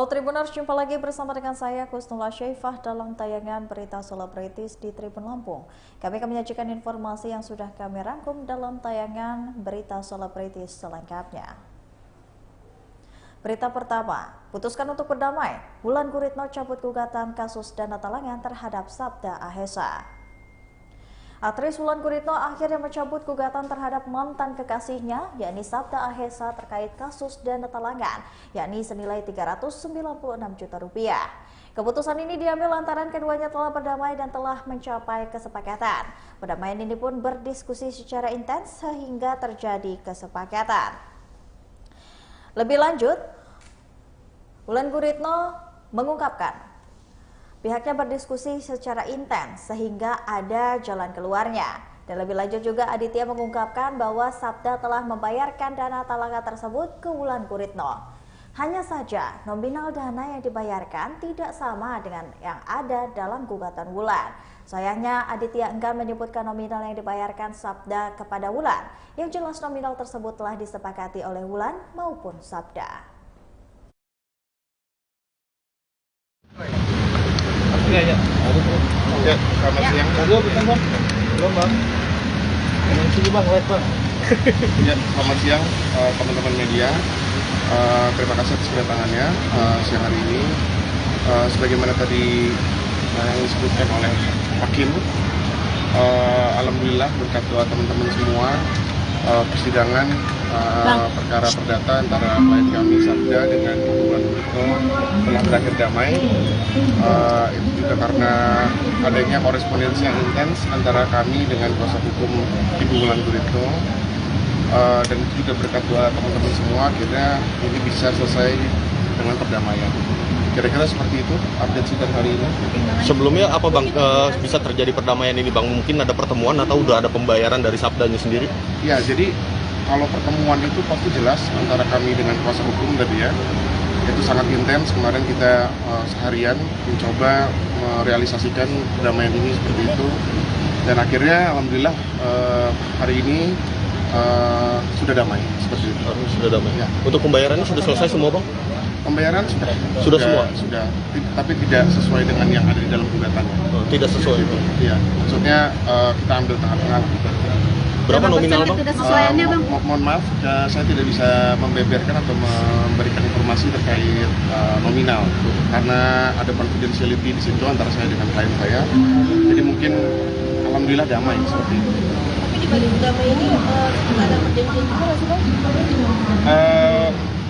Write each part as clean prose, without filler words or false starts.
Halo Tribuners, jumpa lagi bersama dengan saya Kusnula Syaifah dalam tayangan berita selebritis di Tribun Lampung. Kami akan menyajikan informasi yang sudah kami rangkum dalam tayangan berita selebritis selengkapnya. Berita pertama, putuskan untuk berdamai. Wulan Guritno cabut gugatan kasus dana talangan terhadap Sabda Ahesa. Aktris Wulan Guritno akhirnya mencabut gugatan terhadap mantan kekasihnya, yakni Sabda Ahesa terkait kasus dana talangan, yakni senilai 396 juta rupiah. Keputusan ini diambil lantaran keduanya telah berdamai dan telah mencapai kesepakatan. Perdamaian ini pun berdiskusi secara intens sehingga terjadi kesepakatan. Lebih lanjut, Wulan Guritno mengungkapkan pihaknya berdiskusi secara intens sehingga ada jalan keluarnya. Dan lebih lanjut juga Aditya mengungkapkan bahwa Sabda telah membayarkan dana talangan tersebut ke Wulan Guritno. Hanya saja nominal dana yang dibayarkan tidak sama dengan yang ada dalam gugatan Wulan. Sayangnya Aditya enggan menyebutkan nominal yang dibayarkan Sabda kepada Wulan. Yang jelas nominal tersebut telah disepakati oleh Wulan maupun Sabda. Ya, selamat siang. Belum, Bang. Sini, Bang, live, Bang. Ya, selamat siang teman-teman media. Terima kasih atas kedatangannya siang hari ini. Sebagaimana tadi yang disebutkan oleh Hakim, alhamdulillah berkat doa teman-teman semua, persidangan perkara perdata antara klien kami Sabda dengan Wulan Guritno telah berakhir damai. Itu juga karena adanya korespondensi yang intens antara kami dengan kuasa hukum Ibu Wulan Guritno, dan itu juga berkat doa teman-teman semua akhirnya ini bisa selesai dengan perdamaian. Kira-kira seperti itu update sidang hari ini. Sebelumnya apa Bang, bisa terjadi perdamaian ini Bang? Mungkin ada pertemuan atau udah ada pembayaran dari Sabdanya sendiri? Ya, jadi kalau pertemuan itu pasti jelas antara kami dengan kuasa hukum tadi ya. Itu sangat intens, kemarin kita seharian mencoba merealisasikan perdamaian ini seperti itu. Dan akhirnya alhamdulillah hari ini sudah damai seperti itu. Sudah damai. Ya. Untuk pembayarannya sudah selesai semua Bang? Pembayaran sudah semua? Sudah, tapi tidak sesuai dengan yang ada di dalam gugatannya. Tidak sesuai itu? Iya, maksudnya kita ambil tengah-tengah. Berapa nominal Bang? Mohon maaf, saya tidak bisa membeberkan atau memberikan informasi terkait nominal. Karena ada confidentiality di situ antara saya dengan klien saya. Jadi mungkin alhamdulillah damai seperti itu. Tapi di balik damai ini ada perjanjian juga nggak sih Bang?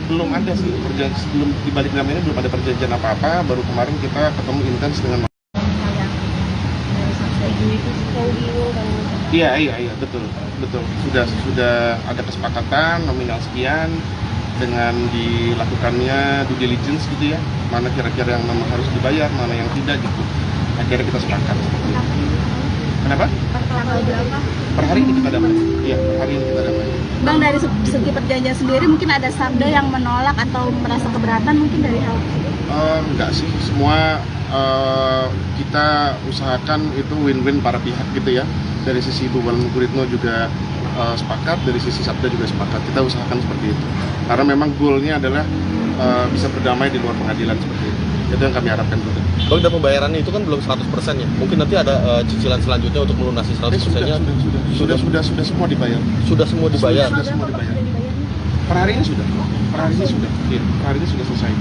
Belum ada sih, sebelum di balik damai ini belum ada perjanjian apa-apa. Baru kemarin kita ketemu intens dengan Iya, betul. Sudah ada kesepakatan nominal sekian dengan dilakukannya due diligence gitu ya. Mana kira-kira yang memang harus dibayar, mana yang tidak gitu. Akhirnya kita sepakat seperti itu. Kenapa? Per hari ini kita damai. Iya, per hari ini kita damai. Bang, dari segi perjanjian sendiri mungkin ada Sabda yang menolak atau merasa keberatan mungkin dari hal itu? Enggak sih, semua kita usahakan itu win-win para pihak gitu ya. Dari sisi Ibu Wulan Guritno juga sepakat, dari sisi Sabda juga sepakat. Kita usahakan seperti itu. Karena memang goalnya adalah bisa berdamai di luar pengadilan seperti itu. Itu yang kami harapkan juga. Bang, dan pembayarannya itu kan belum 100% ya? Mungkin nanti ada cicilan selanjutnya untuk melunasi 100%-nya? Sudah semua dibayar. Sudah semua dibayar? Sudah semua dibayar. Per hari ini sudah. Per hari ini sudah. Iya, per hari ini sudah selesai.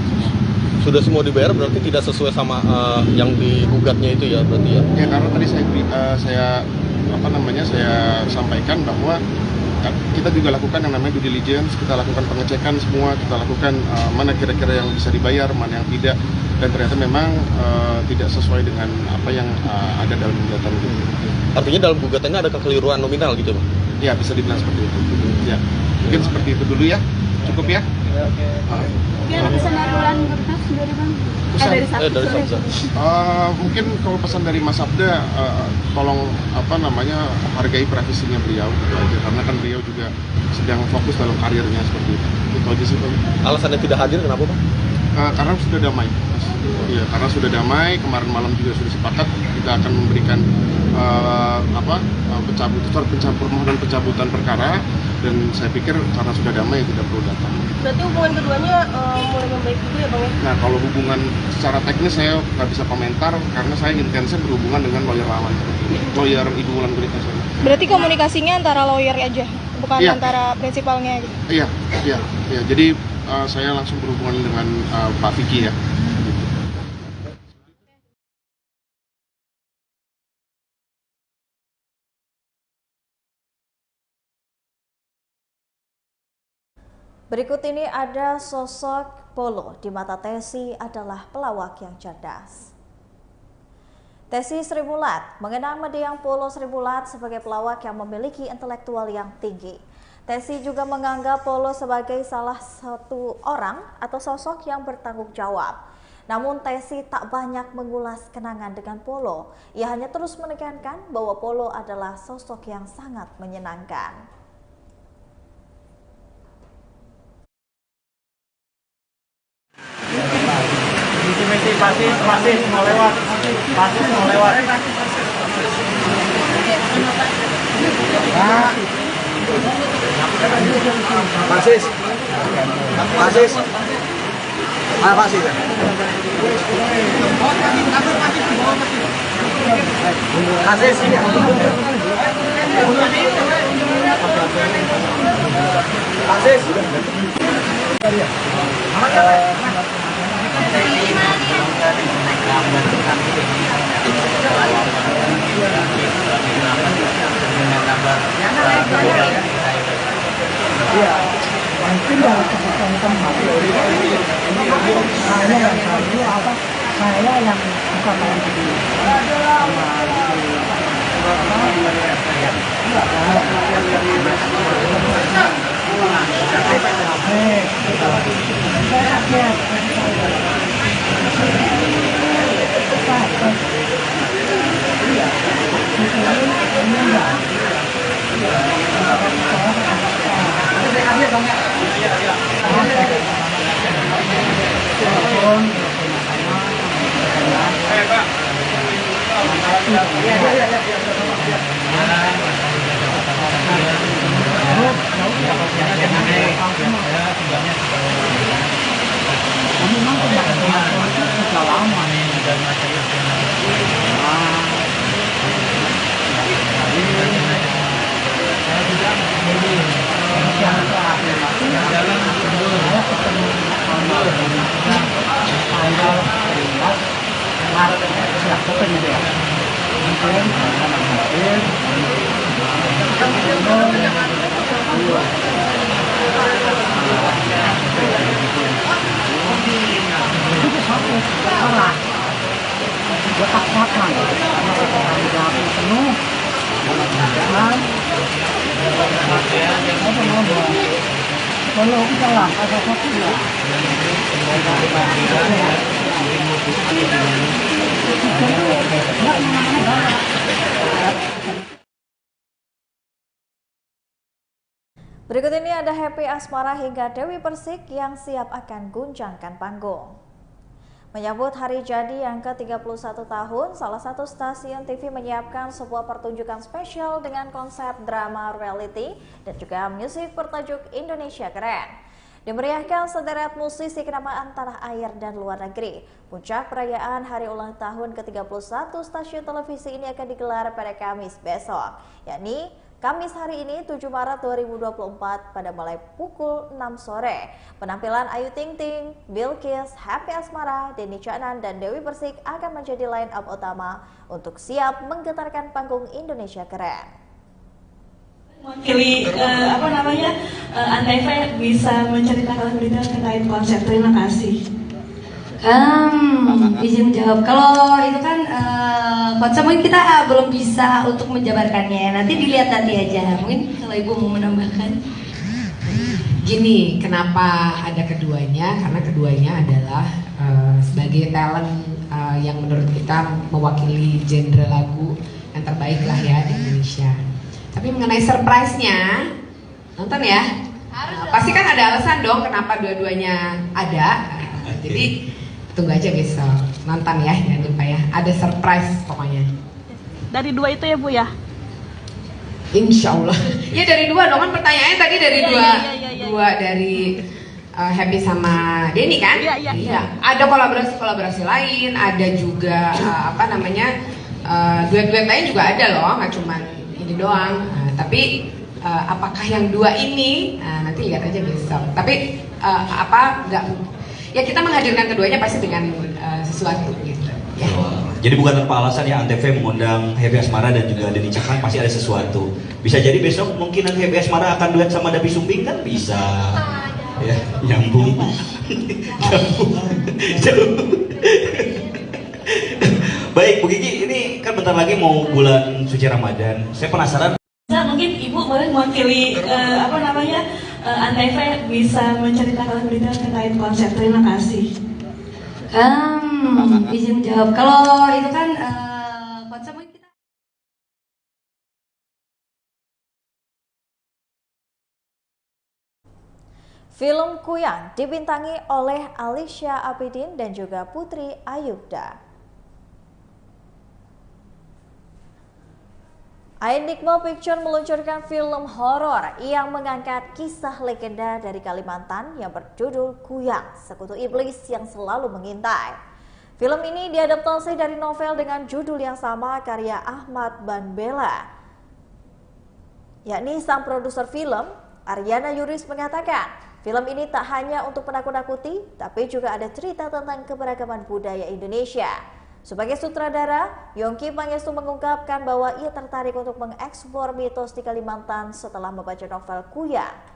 Sudah semua dibayar berarti tidak sesuai sama yang digugatnya itu ya berarti ya? Ya, karena tadi saya sampaikan bahwa kita juga lakukan yang namanya due diligence, kita lakukan pengecekan semua, kita lakukan mana kira-kira yang bisa dibayar, mana yang tidak, dan ternyata memang tidak sesuai dengan apa yang ada dalam gugatan itu. Artinya dalam gugatannya ada kekeliruan nominal gitu Bang? Ya, bisa dibilang seperti itu. Ya, mungkin seperti itu dulu ya, cukup ya? Oke. Mungkin pesan dari Wulan Guritno sendiri Bang? Dari Sabda. Mungkin kalau pesan dari Mas Sabda, tolong hargai privasinya beliau gitu aja, karena kan beliau juga sedang fokus dalam karirnya seperti itu. Itu aja sih Bang. Alasannya tidak hadir kenapa Bang? Karena sudah damai. Iya, karena sudah damai, kemarin malam juga sudah sepakat kita akan memberikan permohonan pencabutan perkara, dan saya pikir karena sudah damai tidak perlu datang. Berarti hubungan keduanya mulai membaik juga ya Bang ya? Nah, kalau hubungan secara teknis saya nggak bisa komentar karena saya intensnya berhubungan dengan lawyer lawan, lawyer Ibu Wulan Guritno. Berarti komunikasinya antara lawyer aja, bukan Iya. antara prinsipalnya gitu? Iya. Jadi saya langsung berhubungan dengan Pak Vicky ya. Berikut ini ada sosok Polo di mata Tessy adalah pelawak yang cerdas. Tessy Srimulat mengenang mendiang Polo Srimulat sebagai pelawak yang memiliki intelektual yang tinggi. Tessy juga menganggap Polo sebagai salah satu orang atau sosok yang bertanggung jawab. Namun Tessy tak banyak mengulas kenangan dengan Polo. Ia hanya terus menekankan bahwa Polo adalah sosok yang sangat menyenangkan. Pasti mau lewat. Pasis. Pasis. Mungkin dalam keputusan tempat saya yang selalu saya yang suka main video kalau kita lah ada satu ya. Berikut ini ada Happy Asmara hingga Dewi Persik yang siap akan guncangkan panggung. Menyambut hari jadi yang ke-31 tahun, salah satu stasiun TV menyiapkan sebuah pertunjukan spesial dengan konsep drama reality dan juga musik bertajuk Indonesia Keren. Dimeriahkan sederet musisi kenamaan tanah air dan luar negeri. Puncak perayaan hari ulang tahun ke-31 stasiun televisi ini akan digelar pada Kamis besok, yakni Kamis hari ini 7 Maret 2024 pada mulai pukul 6 sore. Penampilan Ayu Ting Ting, Bilkis, Happy Asmara, Denny Caknan, dan Dewi Persik akan menjadi line up utama untuk siap menggetarkan panggung Indonesia Keren. Mewakili Antv bisa menceritakan lebih detail terkait konsep. Terima kasih. Izin jawab. Kalau itu kan konsep mungkin kita belum bisa untuk menjabarkannya. Nanti dilihat nanti aja. Mungkin kalau Ibu mau menambahkan. Gini, kenapa ada keduanya? Karena keduanya adalah sebagai talent yang menurut kita mewakili genre lagu yang terbaik lah ya di Indonesia. Tapi mengenai surprise-nya, nonton ya. Pasti kan ada alasan dong kenapa dua-duanya ada. Jadi tunggu aja besok, nonton ya, jangan lupa ya. Ada surprise pokoknya. Dari dua itu ya Bu ya? Insya Allah. Ya dari dua dong, kan pertanyaannya tadi dari dua dari happy sama Denny kan? Iya. Ada kolaborasi lain, ada juga duet-duet lain juga ada loh, nggak cuma ini doang. Tapi apakah yang dua ini? Nanti lihat aja besok. Tapi ya kita menghadirkan keduanya pasti dengan sesuatu gitu. Ya. Jadi bukan tanpa alasan ya Antv mengundang Happy Asmara dan juga Denny Caknan, pasti ada sesuatu. Bisa jadi besok mungkin nanti Happy Asmara akan duet sama Dapi Sumbing kan bisa. Ya, nyambung. Baik, Bu Gigi, ini kan bentar lagi mau bulan suci Ramadan. Saya penasaran. Mungkin Ibu mewakili Antv bisa menceritakan berita terkait konser. Terima kasih. Izin jawab. Kalau itu kan konsep kita. Film Kuyang dibintangi oleh Alicia Abidin dan juga Putri Ayubda. Enigma Picture meluncurkan film horor yang mengangkat kisah legenda dari Kalimantan yang berjudul Kuyang, Sekutu Iblis yang Selalu Mengintai. Film ini diadaptasi dari novel dengan judul yang sama karya Ahmad Banbela. Yakni sang produser film, Aryana Yuris mengatakan, film ini tak hanya untuk menakut-nakuti, tapi juga ada cerita tentang keberagaman budaya Indonesia. Sebagai sutradara, Yongki Pangestu mengungkapkan bahwa ia tertarik untuk mengeksplor mitos di Kalimantan setelah membaca novel Kuyang.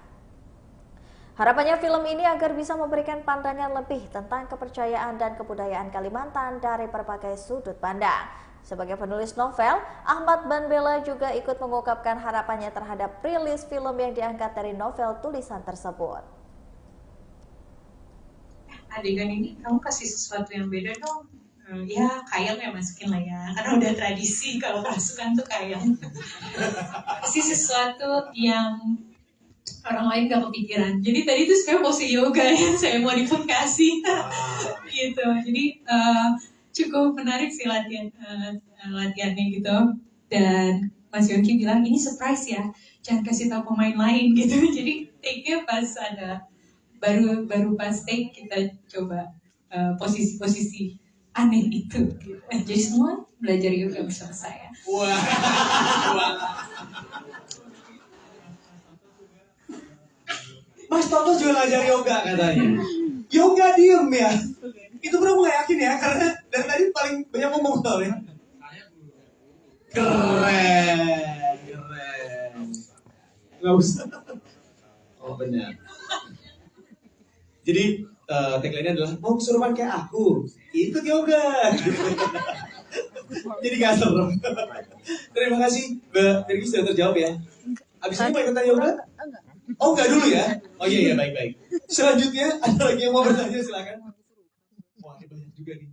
Harapannya film ini agar bisa memberikan pandangan lebih tentang kepercayaan dan kebudayaan Kalimantan dari berbagai sudut pandang. Sebagai penulis novel, Ahmad Banbela juga ikut mengungkapkan harapannya terhadap rilis film yang diangkat dari novel tulisan tersebut. Adegan ini kamu kasih sesuatu yang beda dong. Ya kayang ya masukin lah ya, karena udah tradisi kalau kerasukan tuh kayang. Kasih sesuatu yang orang lain gak kepikiran. Jadi tadi itu sebenarnya pose yoga yang saya modifikasi gitu. Jadi cukup menarik sih latihannya gitu. Dan Mas Yongki bilang ini surprise ya, jangan kasih tahu pemain lain gitu. Jadi take-nya pas ada baru pas take kita coba posisi-posisi aneh itu. Gitu. Jadi semua belajar yoga bersama saya. Mas Toto juga ngajar yoga katanya. Yoga diem ya. Itu bener gue gak yakin ya, karena dari tadi paling banyak ngomong soalnya. Keren. Gak usah. Oh benar. Jadi tagline-nya adalah mau kesurupan kayak aku, ikut yoga. Jadi gak serem. Terima kasih Mbak Tergi sudah terjawab ya. Abis ini mau ikutan yoga? Oh enggak dulu ya? Oh iya baik. Selanjutnya ada lagi yang mau bertanya silakan. Wah ini banyak juga nih.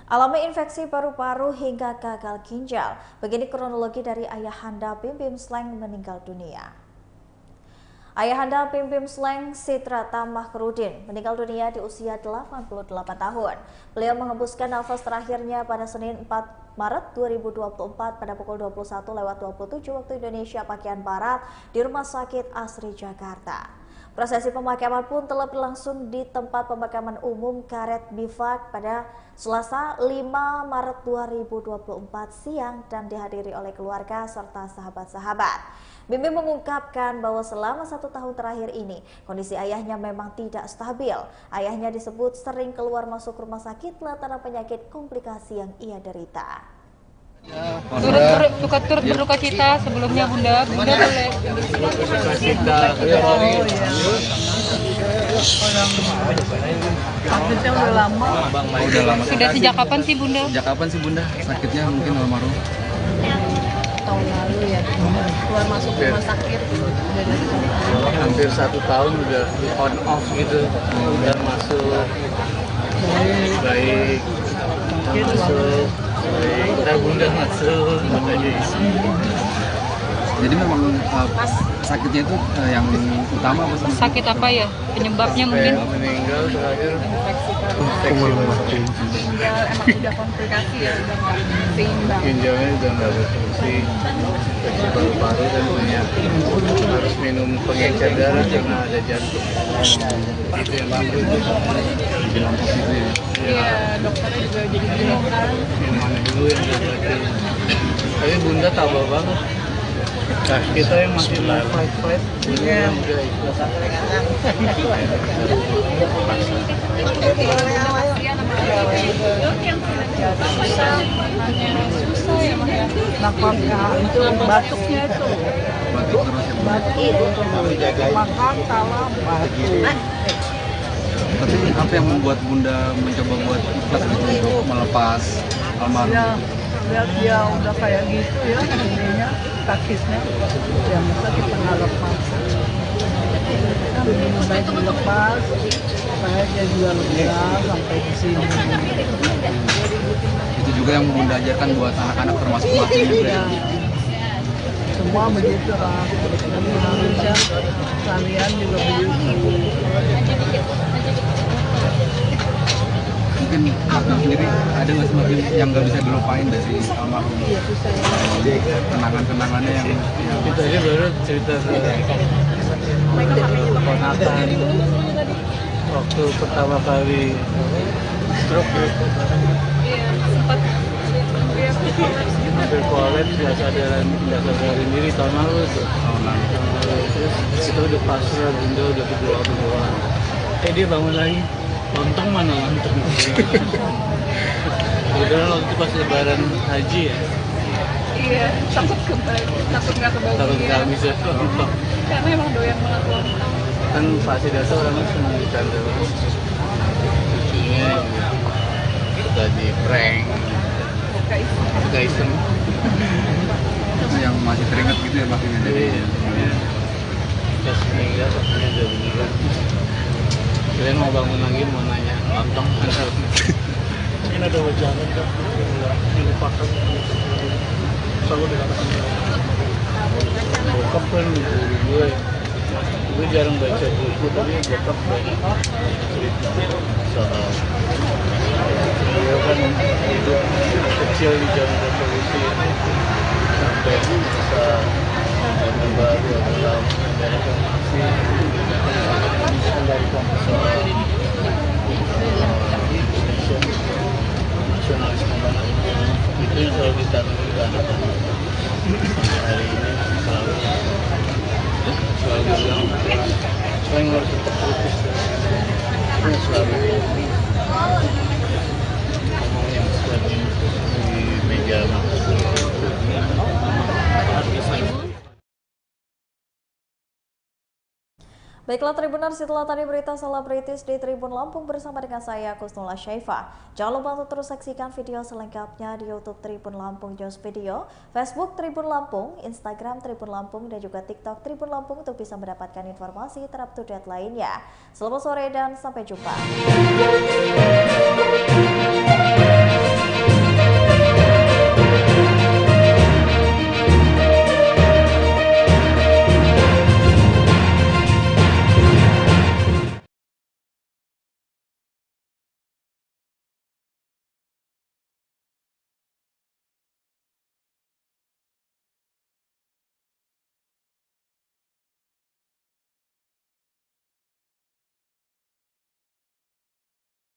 Alami infeksi paru-paru hingga gagal ginjal. Begini kronologi dari ayahanda Bim Bim Sleng meninggal dunia. Ayahanda Bim Bim Sleng, Sitrata Mahrudin, meninggal dunia di usia 88 tahun. Beliau mengembuskan nafas terakhirnya pada Senin 4 Maret 2024 pada pukul 21:27 waktu Indonesia bagian Barat di Rumah Sakit Asri Jakarta. Prosesi pemakaman pun telah berlangsung di tempat pemakaman umum Karet Bifak pada Selasa 5 Maret 2024 siang dan dihadiri oleh keluarga serta sahabat-sahabat. Bim Bim mengungkapkan bahwa selama 1 tahun terakhir ini kondisi ayahnya memang tidak stabil. Ayahnya disebut sering keluar masuk rumah sakit lantaran penyakit komplikasi yang ia derita. Turut berduka cita sebelumnya Bunda boleh. Sakitnya udah lama. Sudah sejak kapan sih Bunda? Sejak kapan sih Bunda? Sakitnya mungkin almarhum. Tahun lalu ya. Keluar masuk rumah sakit. Hampir 1 tahun udah on off gitu. Udah masuk. Baik. Masuk. Baik. Bunda masuk. Makanya isi. Jadi memang sakitnya itu yang utama apa sih? Sakit apa ya? Penyebabnya mungkin? Meninggal terakhir Infeksi Ginjal emang udah komplikasi ya, udah nggak seimbang. ginjalnya udah nggak berfungsi, infeksi paru-paru dan penyakit. Harus minum pengencer darah karena ada jantung. Itu yang bilang positif ya. Iya, dokternya juga jadi bingung kan. Minuman dulu yang diobati. Tapi Bunda tabah banget. Nah, kita yang masih fight, Bunda udah ikhlas. Susah ya Mas ya. Nampaknya itu batuknya itu. Batuk terus Batuk. Makan salah batuk. Tapi apa yang membuat Bunda mencoba buat ikhlas gitu untuk melepas almarhum? Ya, lihat dia udah kayak gitu ya, ininya, sakitnya. Ya masa kita nggak lepas. Kan lebih baik dilepas, supaya dia juga lega sampai di sini. Itu juga yang Bunda ajarkan buat anak-anak termasuk Mati juga ya? Semua begitu lah. Indonesia, kalian juga begitu. Mungkin Mati sendiri ada nggak sih Mati yang nggak bisa dilupain dari almarhum? Kenangan-kenangannya yang kita aja baru cerita keponakan waktu pertama kali stroke ya. Hampir kolaps, nggak sadarin diri tahun lalu tuh. Terus kita udah pasrah, Bunda udah berdoa. Dia bangun lagi. Lontong mana lontong? Kebetulan waktu itu pas lebaran haji ya. Iya, takut nggak kebagian. Takut nggak bisa lontong. Karena emang doyan banget lontong. Kan Pak Sidarto orangnya senang bercanda banget. Lucunya suka di prank. Suka iseng. Itu yang masih teringat gitu ya maksudnya dari. Pas meninggal pastinya udah beneran. Kalian mau bangun lagi, mau nanya lontong antar. Mungkin ada wajangan kan, dilupakan. Selalu dikatakan. Bokap kan gue jarang baca buku, tapi bokap banyak cerita soal dia kan hidup kecil di zaman revolusi sampai masa Orde Baru adalah negara reformasi. Dari soal nasionalisme itu yang selalu ditanam di anak-anak. Hari ini selalu bilang yang harus tetap kritis, selalu ngomong yang selalu di meja makan. Baiklah Tribuners, setelah tadi berita selebritis di Tribun Lampung bersama dengan saya Kusnula Syaifa. Jangan lupa untuk terus saksikan video selengkapnya di YouTube Tribun Lampung News Video, Facebook Tribun Lampung, Instagram Tribun Lampung, dan juga TikTok Tribun Lampung untuk bisa mendapatkan informasi terupdate lainnya. Selamat sore dan sampai jumpa.